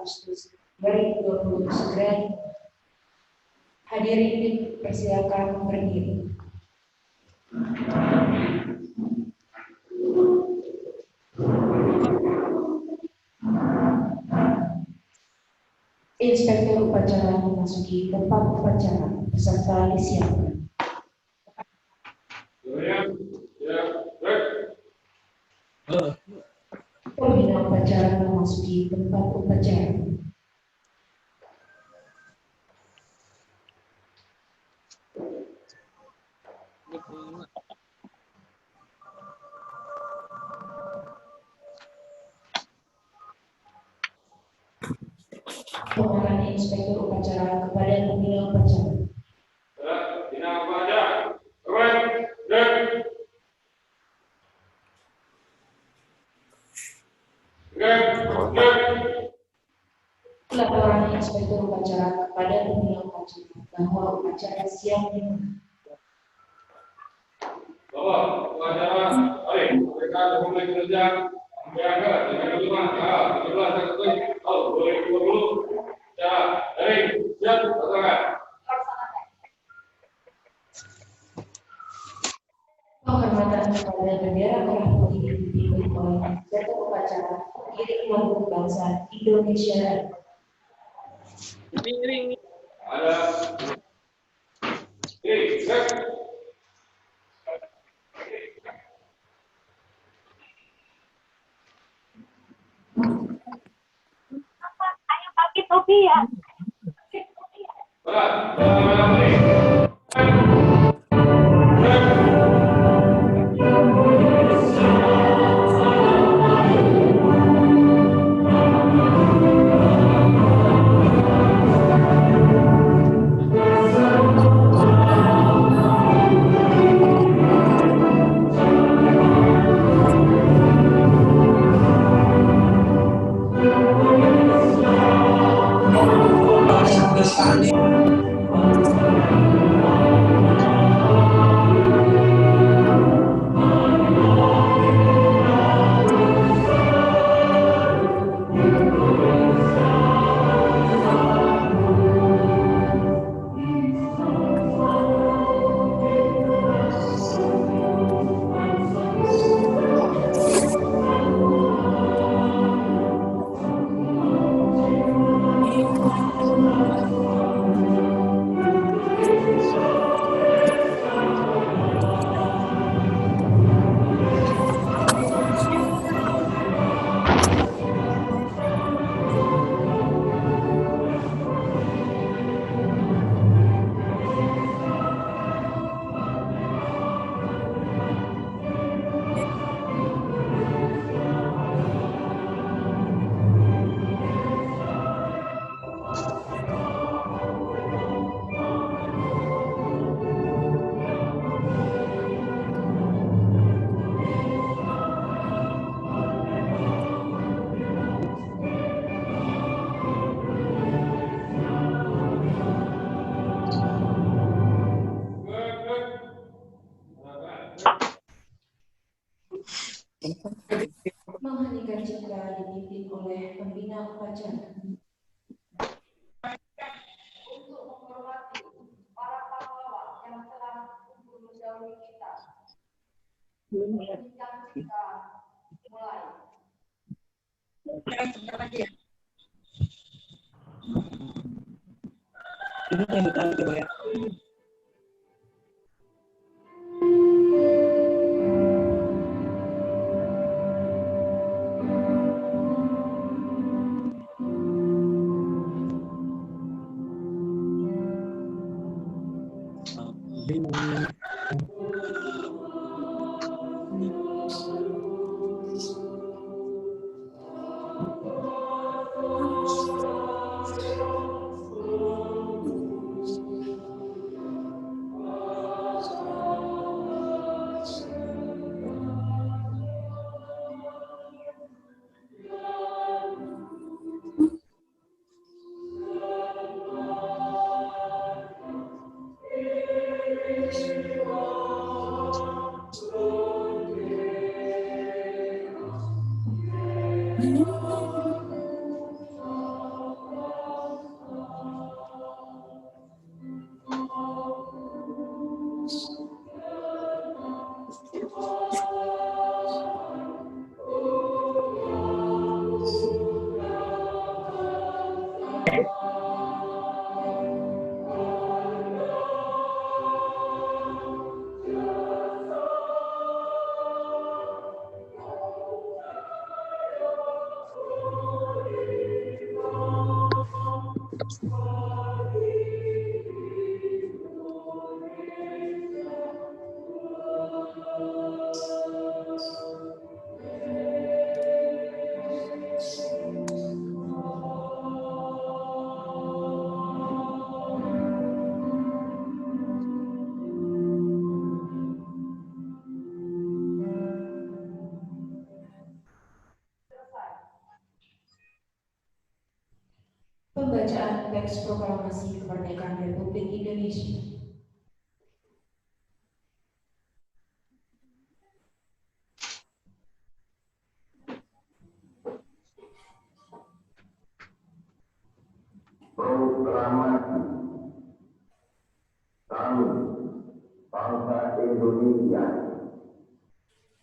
Agustus 2020 segera hadirin persilakan berdiri. Inspektur upacara memasuki tempat upacara, peserta disiapkan. Pembina upacara memasuki tempat upacara. Pengarahan inspektur upacara kepada pembina upacara. Pembina upacara, Laporan inspektur upacara kepada pembina upacara bahwa upacara siap dimulai. bahwa upacara hari mereka mulai kerja menjaga dengan 17 tahun 2020 secara dari siap laksanakan. Penghormatan kepada bendera merah putih dipimpin oleh inspektur upacara Iring Lagu Bangsa Indonesia. Ada Ayo pakai topi ya. Mengheningkan cipta dipimpin oleh pembina upacara. Untuk menghormati para pahlawan yang telah gugur mendahului kita. Mengheningkan cipta mulai. Pembacaan teks proklamasi kemerdekaan Republik Indonesia. Proklamasi kami bangsa Indonesia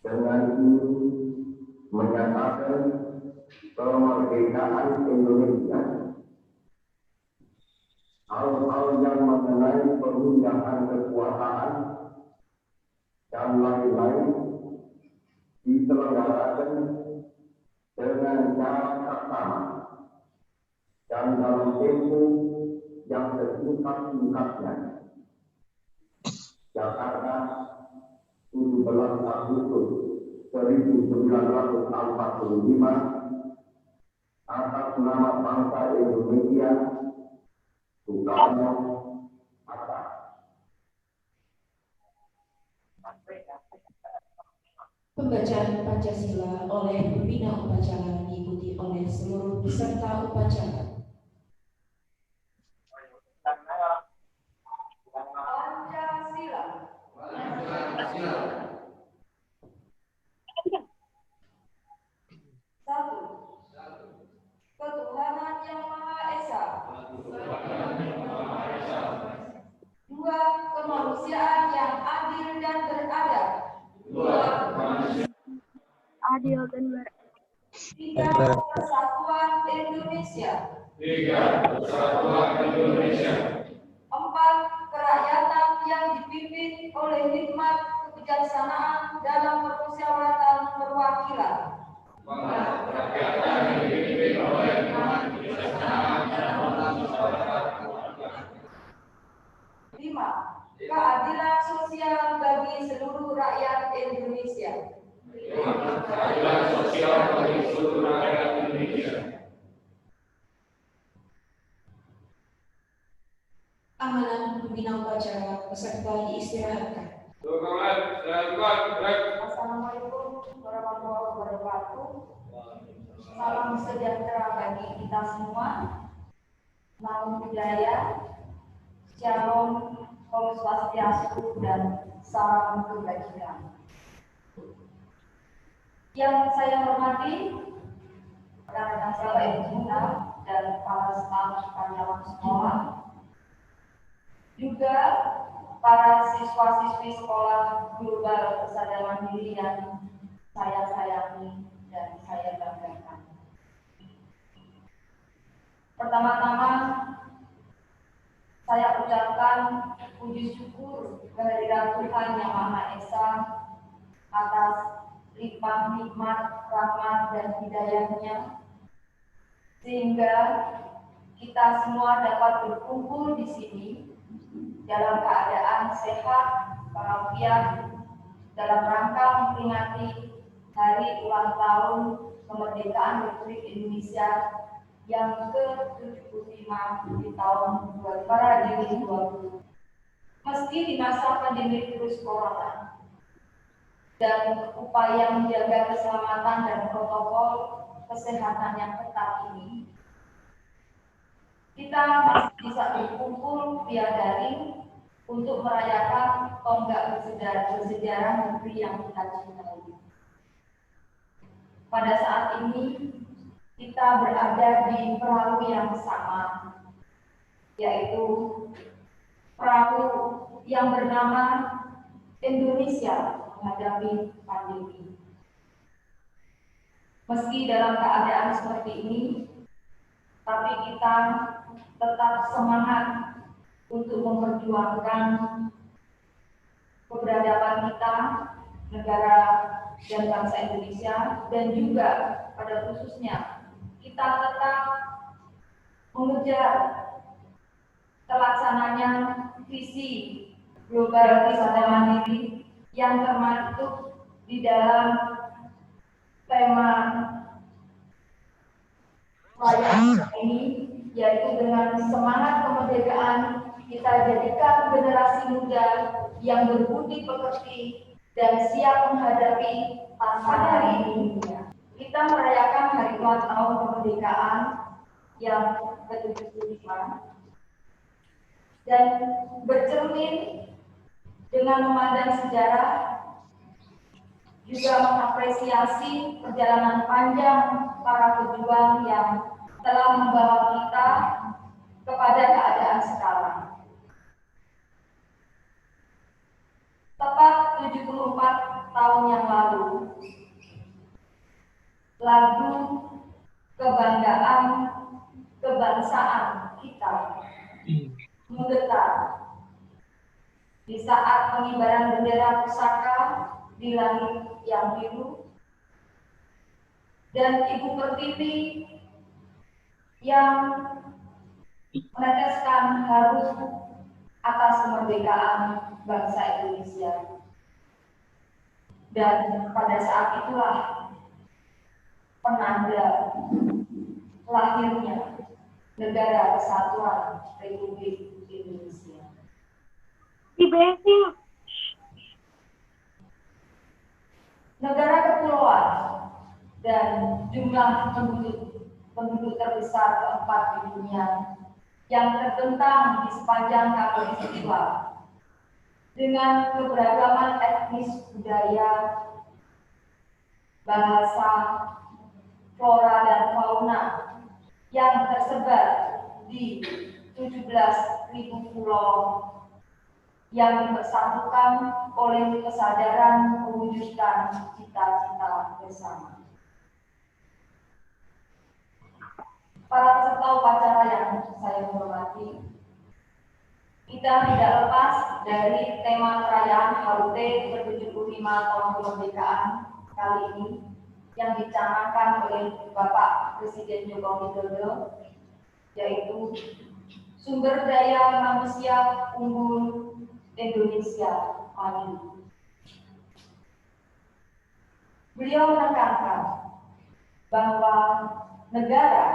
dengan ini menyatakan kemerdekaan Indonesia. Hal-hal yang mengenai pemindahan kekuasaan dan lain-lain diselenggarakan dengan cara bersama dan dalam tempo yang sesingkat-singkatnya. Jakarta, 17 Agustus 1945, atas nama bangsa Indonesia, Soekarno Hatta. Pembacaan Pancasila oleh pembina upacara diikuti oleh seluruh peserta upacara. Ketuhanan Yang Maha Esa. Dua, kemanusiaan yang adil dan beradab. Adil dan beradab. Tiga, persatuan Indonesia. Empat, kerakyatan yang dipimpin oleh hikmat kebijaksanaan dalam permusyawaratan perwakilan. Lima, keadilan sosial bagi seluruh rakyat Indonesia. Amanah pembina upacara peserta diistirahatkan. Assalamualaikum warahmatullahi wabarakatuh. Salam sejahtera bagi kita semua. Namo Buddhaya, Shalom, Om Swastiastu, dan salam kebajikan. Yang saya hormati rekan-rekan saya Ibu dan para staf karyawan sekolah, juga para siswa-siswi sekolah global kesadaran diri yang saya sayangi dan saya banggakan. Pertama-tama, saya ucapkan puji syukur kehadiran Tuhan Yang Maha Esa atas limpah nikmat, rahmat, dan hidayahnya, sehingga kita semua dapat berkumpul di sini dalam keadaan sehat, walafiat, dalam rangka memperingati hari ulang tahun kemerdekaan Republik Indonesia yang ke-75 di tahun 2020. Meski di masa pandemi virus corona dan upaya menjaga keselamatan dan protokol kesehatan yang ketat ini, kita masih bisa berkumpul via daring untuk merayakan tonggak bersejarah negeri yang kita cintai. Pada saat ini, kita berada di perahu yang sama, yaitu perahu yang bernama Indonesia menghadapi pandemi. Meski dalam keadaan seperti ini, tapi kita tetap semangat untuk memperjuangkan keberadaban kita, negara dan bangsa Indonesia, dan juga pada khususnya kita tetap mengejar terlaksananya visi global wisata mandiri yang termaktub di dalam tema perayaan ini, yaitu dengan semangat kemerdekaan kita jadikan generasi muda yang berbudi pekerti dan siap menghadapi tantangan hari ini. Kita merayakan hari ulang tahun kemerdekaan yang ke-75 dan bercermin dengan memandang sejarah, juga mengapresiasi perjalanan panjang para pejuang yang telah membawa kita kepada keadaan sekarang. Tepat 74 tahun yang lalu, lagu kebanggaan kebangsaan kita menggetar di saat pengibaran bendera pusaka di langit yang biru, dan Ibu Pertiwi yang meneteskan harum atas kemerdekaan bangsa Indonesia. Dan pada saat itulah penanda lahirnya Negara Kesatuan Republik Indonesia. Negara kepulauan dan jumlah penduduk terbesar keempat di dunia yang terbentang di sepanjang khatulistiwa dengan keberagaman etnis, budaya, bahasa, flora dan fauna yang tersebar di 17.000 pulau yang dipersatukan oleh kesadaran mewujudkan cita-cita bersama. Para peserta upacara yang saya hormati, kita tidak lepas dari tema perayaan HUT ke-75 tahun kemerdekaan kali ini yang dicanangkan oleh Bapak Presiden Joko Widodo, yaitu sumber daya manusia unggul Indonesia maju. Beliau menekankan bahwa negara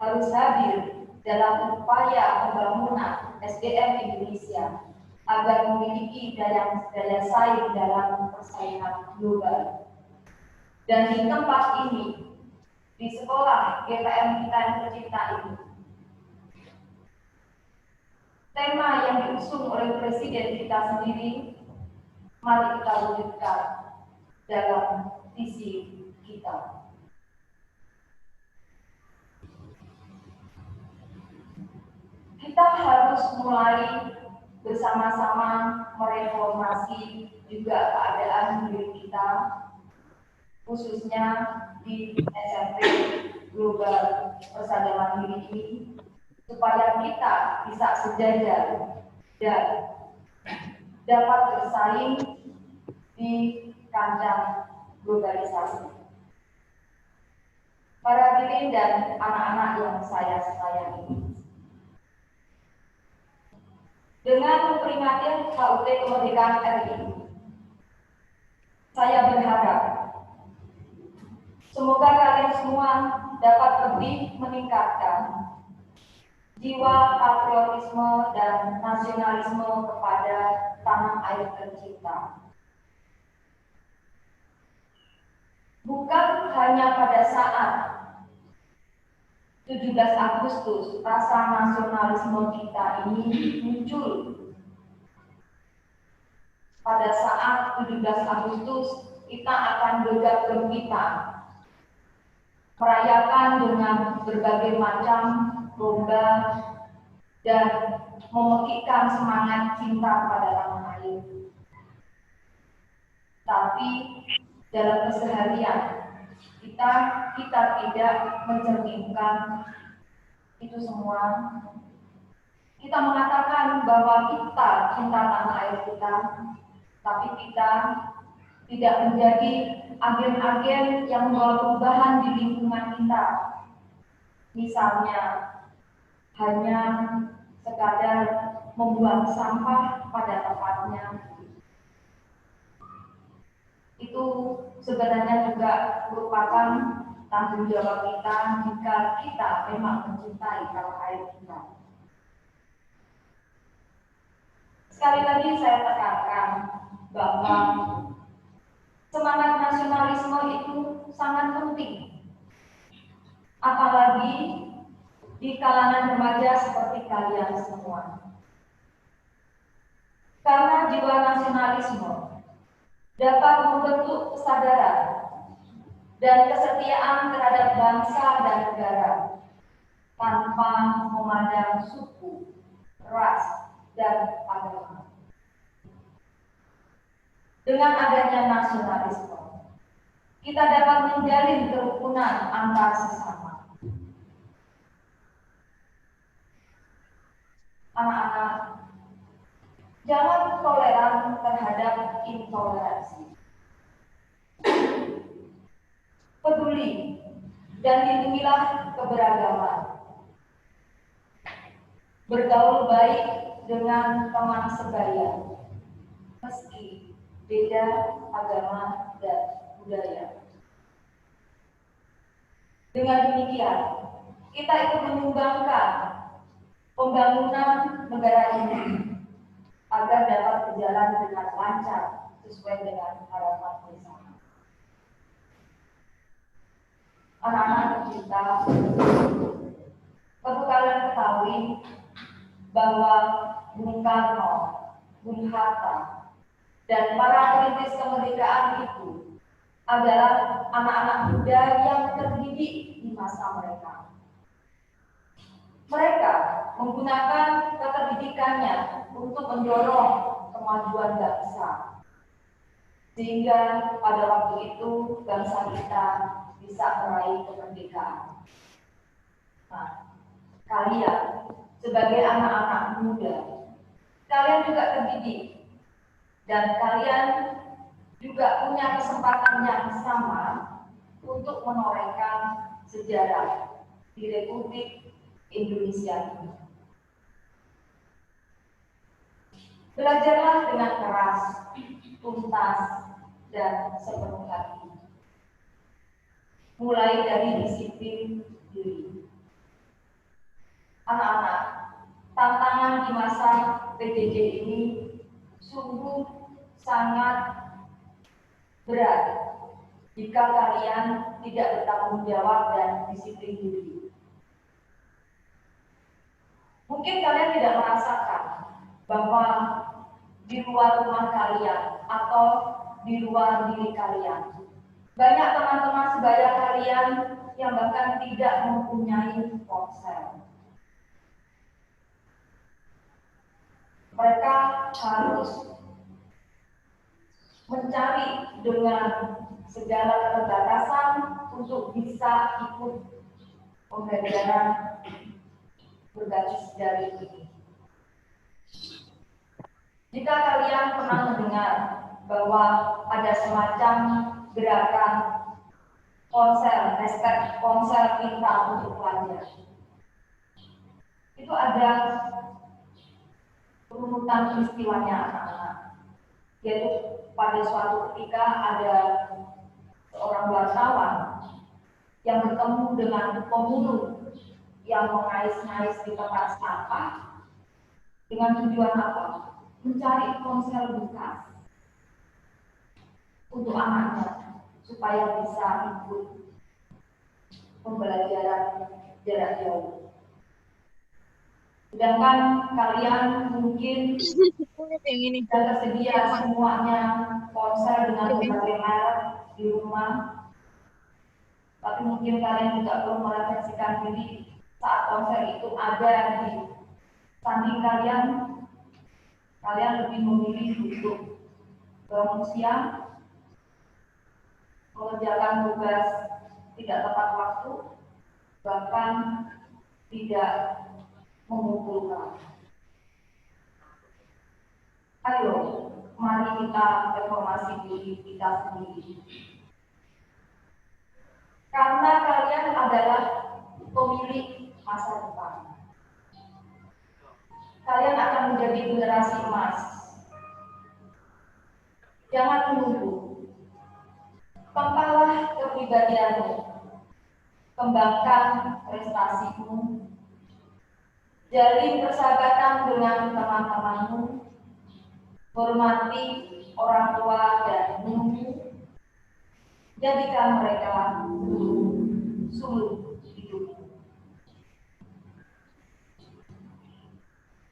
harus hadir dalam upaya pembangunan SDM Indonesia agar memiliki daya saing dalam persaingan global. Dan di tempat ini, di sekolah GPM kita yang tercinta ini, tema yang diusung oleh Presiden kita sendiri, mari kita wujudkan dalam visi kita. Kita harus mulai bersama-sama mereformasi juga keadaan diri kita, khususnya di SMP Global Persada Mandiri ini, supaya kita bisa sejajar dan dapat bersaing di kancah globalisasi. Para hadirin dan anak-anak yang saya sayangi, dengan memperingati HUT kemerdekaan RI, saya berharap semoga kalian semua dapat lebih meningkatkan jiwa patriotisme dan nasionalisme kepada tanah air tercinta. Bukan hanya pada saat 17 Agustus rasa nasionalisme kita ini muncul. Pada saat 17 Agustus kita akan gegap gempita merayakan dengan berbagai macam lomba dan memekikkan semangat cinta pada tanah air. Tapi dalam keseharian kita tidak mencerminkan itu semua. Kita mengatakan bahwa kita cinta tanah air kita, tapi kita tidak menjadi agen-agen yang membawa perubahan di lingkungan kita. Misalnya hanya sekadar membuang sampah pada tempatnya. Itu sebenarnya juga merupakan tanggung jawab kita jika kita memang mencintai tanah air kita. Sekali lagi saya tekankan bahwa semangat nasionalisme itu sangat penting, apalagi di kalangan remaja seperti kalian semua. Karena jiwa nasionalisme dapat membentuk kesadaran dan kesetiaan terhadap bangsa dan negara tanpa memandang suku, ras, dan agama. Dengan adanya nasionalisme, kita dapat menjalin kerukunan antar sesama. Anak-anak, jangan toleran terhadap intoleransi. Peduli dan lindungilah keberagaman. Bergaul baik dengan teman sebaya, meski beda agama dan budaya. Dengan demikian, kita ikut menyumbangkan pembangunan negara ini agar dapat berjalan dengan lancar sesuai dengan harapan bersama. Anak-anak tercinta, perlu kalian ketahui bahwa Bung Karno, Bung Hatta, dan para perintis kemerdekaan itu adalah anak-anak muda yang terdidik di masa mereka. Mereka menggunakan keterdidikannya untuk mendorong kemajuan bangsa, sehingga pada waktu itu bangsa kita bisa meraih kemerdekaan. Nah, kalian sebagai anak-anak muda, kalian juga terdidik dan kalian juga punya kesempatan yang sama untuk menorehkan sejarah di Republik Indonesia ini. Belajarlah dengan keras, tuntas, dan sepenuh hati. Mulai dari disiplin diri. Anak-anak, tantangan di masa PJJ ini sungguh sangat berat jika kalian tidak bertanggung jawab dan disiplin diri. Mungkin kalian tidak merasakan bahwa di luar rumah kalian atau di luar diri kalian, banyak teman-teman sebaya kalian yang bahkan tidak mempunyai ponsel. Mereka harus mencari dengan segala keterbatasan untuk bisa ikut pembelajaran berbasis daring ini. Jika kalian pernah mendengar bahwa ada semacam gerakan ponsel, hashtag ponsel pintar untuk pelajar, itu ada urutan peristiwanya anak-anak, yaitu pada suatu ketika ada seorang wartawan yang bertemu dengan pemulung yang mengais-ngais di tempat sampah dengan tujuan apa? Mencari ponsel bekas untuk anaknya supaya bisa ikut pembelajaran jarak jauh. Sedangkan kalian mungkin dan tersedia semuanya ponsel dengan berbagai merek di rumah, tapi mungkin kalian juga perlu merefleksikan diri saat ponsel itu ada di samping kalian. Kalian lebih memilih untuk bangun siang, mengerjakan tugas tidak tepat waktu, bahkan tidak mengumpulkan. Ayo, mari kita reformasi diri kita sendiri. Karena kalian adalah pemilik masa depan. Kalian akan menjadi generasi emas. Jangan menunggu. Kempalah kepribadianmu. Kembangkan prestasimu. Jalin persahabatan dengan teman-temanmu. Hormati orang tua dan menunggu. Jadikan mereka suluh hidupmu.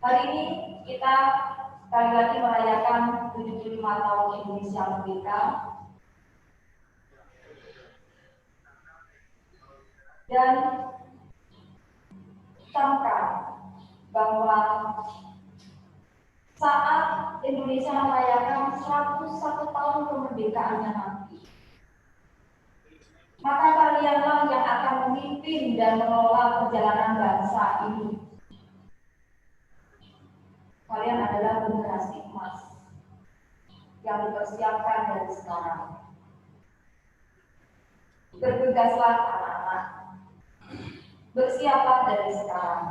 Hari ini kita sekali lagi merayakan 75 tahun Indonesia Merdeka. Dan camkan bahwa saat Indonesia merayakan 101 tahun kemerdekaannya nanti, maka kalianlah yang akan memimpin dan mengelola perjalanan bangsa ini. Kalian adalah generasi emas yang dipersiapkan dari sekarang. Bergegaslah anak-anak. Bersiaplah dari sekarang.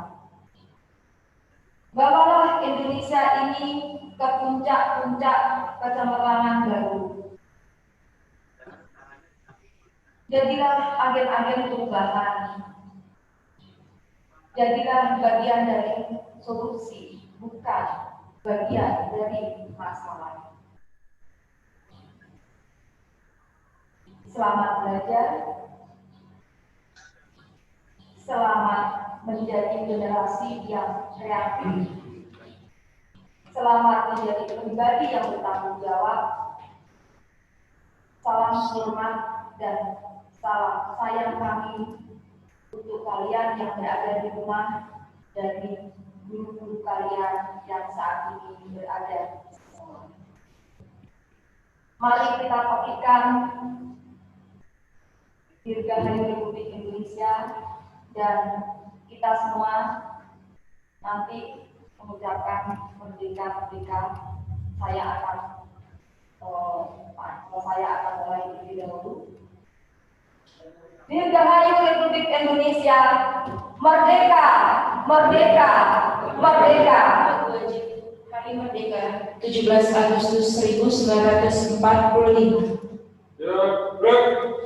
Bawalah Indonesia ini ke puncak-puncak kecemerlangan baru. Jadilah agen-agen perubahan. Jadilah bagian dari solusi, bukan bagian dari masalah. Selamat belajar. Selamat menjadi generasi yang kreatif. Selamat menjadi pribadi yang bertanggung jawab. Salam hormat dan salam sayang kami untuk kalian yang berada di rumah, dari guru-guru kalian yang saat ini berada di sekolah. Mari kita petikan Dirgahayu Republik Indonesia, dan kita semua nanti mengucapkan merdeka-merdeka. Saya akan mulai terlebih dahulu. Dirgahayu Republik Indonesia, merdeka, merdeka, merdeka. Hari Merdeka 17 Agustus 1945. Ya, break.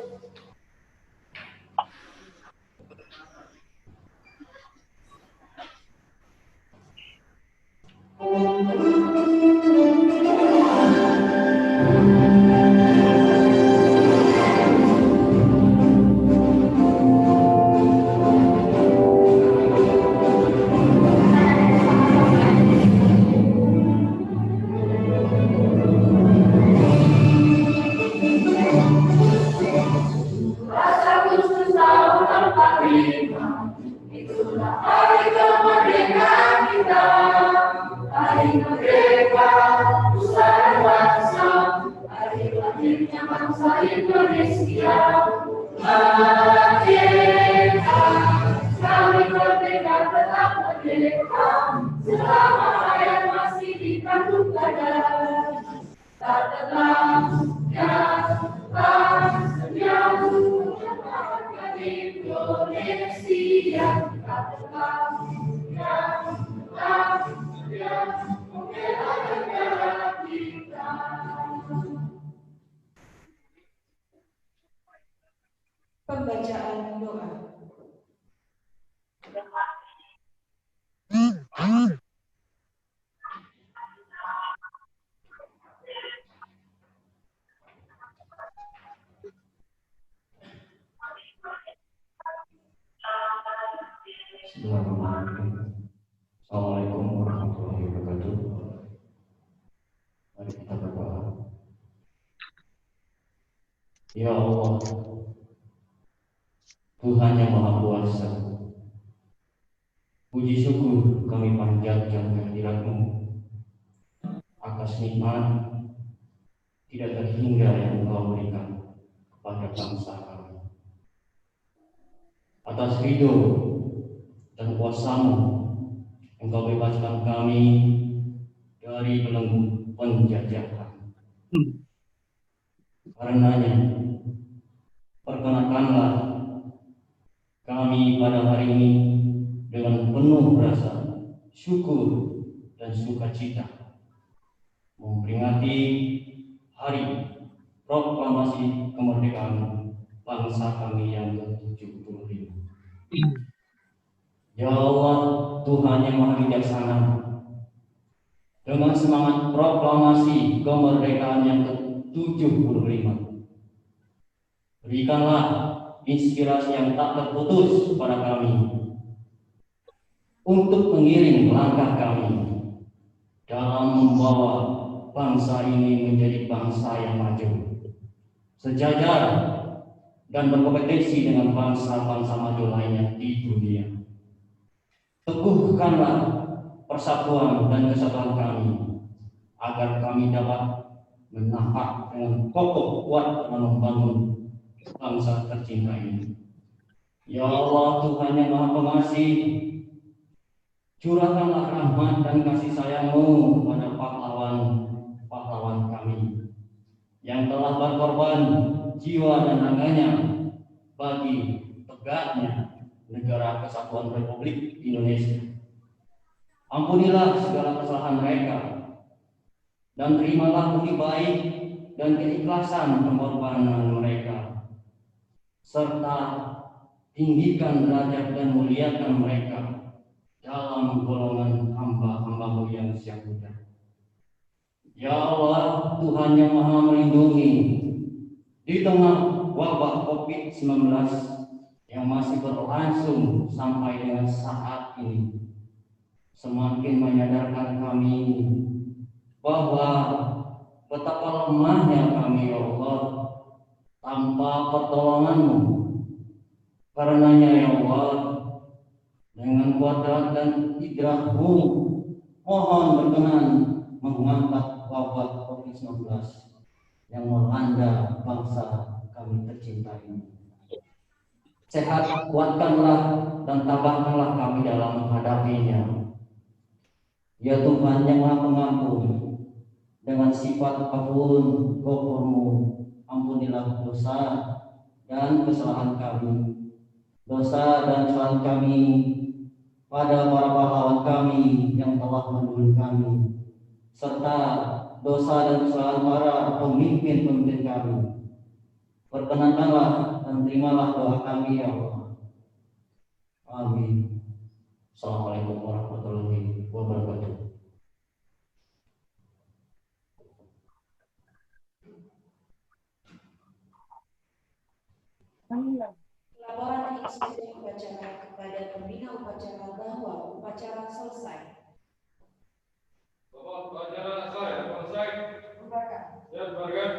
Pembacaan doa. Assalamualaikum warahmatullahi wabarakatuh. Mari kita berdoa. Ya Allah, Tuhan yang Maha Kuasa, puji syukur kami panjatkan kehadirat-Mu atas nikmat tidak terhingga yang Engkau berikan kepada bangsa kami. Atas ridho dan kuasa-Mu, Engkau bebaskan kami dari belenggu penjajahan. Karenanya, perkenankanlah kami pada hari ini dengan penuh rasa syukur dan sukacita memperingati Hari Proklamasi Kemerdekaan bangsa kami yang ke-75. Ya Allah, Tuhan yang Maha Bijaksana, dengan semangat proklamasi kemerdekaan yang ke-75, berikanlah inspirasi yang tak terputus pada kami untuk mengiring langkah kami dalam membawa bangsa ini menjadi bangsa yang maju, sejajar dan berkompetisi dengan bangsa-bangsa maju lainnya di dunia. Teguhkanlah persatuan dan kesatuan kami agar kami dapat menapak dengan kokoh kuat membangun bangsa tercinta ini. Ya Allah, Tuhan yang Maha Pengasih, curahkanlah rahmat dan kasih sayang-Mu kepada pahlawan kami yang telah berkorban jiwa dan raganya bagi tegaknya negara kesatuan Republik Indonesia. Ampunilah segala kesalahan mereka dan terimalah budi baik dan keikhlasan pengorbanan mereka, serta tinggikan derajat dan muliakan mereka dalam golongan hamba-hamba-Mu yang siap muda. Ya Allah, Tuhan yang Maha melindungi, di tengah wabah COVID-19 yang masih berlangsung sampai dengan saat ini, semakin menyadarkan kami bahwa betapa lemahnya kami, ya Allah, tanpa pertolongan-Mu. Karenanya, ya Allah, dengan kuadrat dan hidrat-Mu, mohon berkenan mengangkat wabah COVID-19 yang melanda bangsa kami tercinta ini. Sehat, kuatkanlah dan tabahkanlah kami dalam menghadapinya. Ya Tuhan yang Maha Pengampun, dengan sifat ampun Ghafur-Mu, ampunilah dosa dan kesalahan kami, dosa dan kesalahan kami pada para pahlawan kami yang telah mendahului kami, serta dosa dan kesalahan para pemimpin-pemimpin kami. Perkenankanlah dan terimalah doa kami, ya Allah. Amin. Assalamualaikum warahmatullahi wabarakatuh. Laporan inspektur upacara kepada pembina upacara bahwa upacara selesai. Bapak upacara selesai. Ya, sebagian.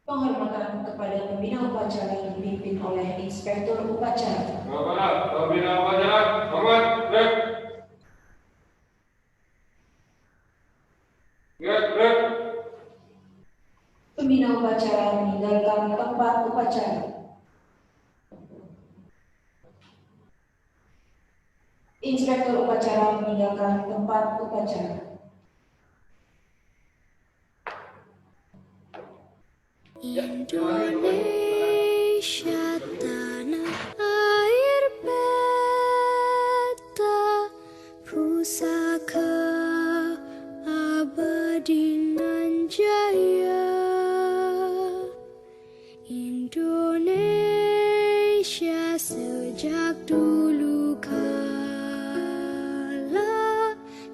Penghormatan kepada pembina upacara yang dipimpin oleh inspektur upacara. Kepada pembina upacara, hormat, break. Break. Pembina upacara meninggalkan tempat upacara. Inspektur upacara meninggalkan tempat upacara. Indonesia tanah air beta, pusaka abadi nan jaya. Indonesia sejak dulu kala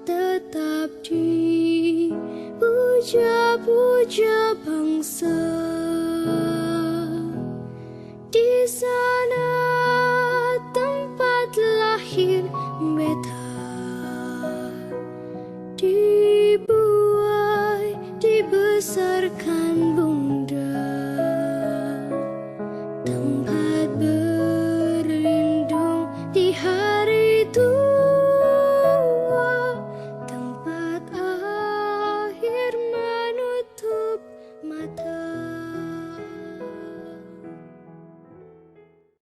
tetap dipuja-puja.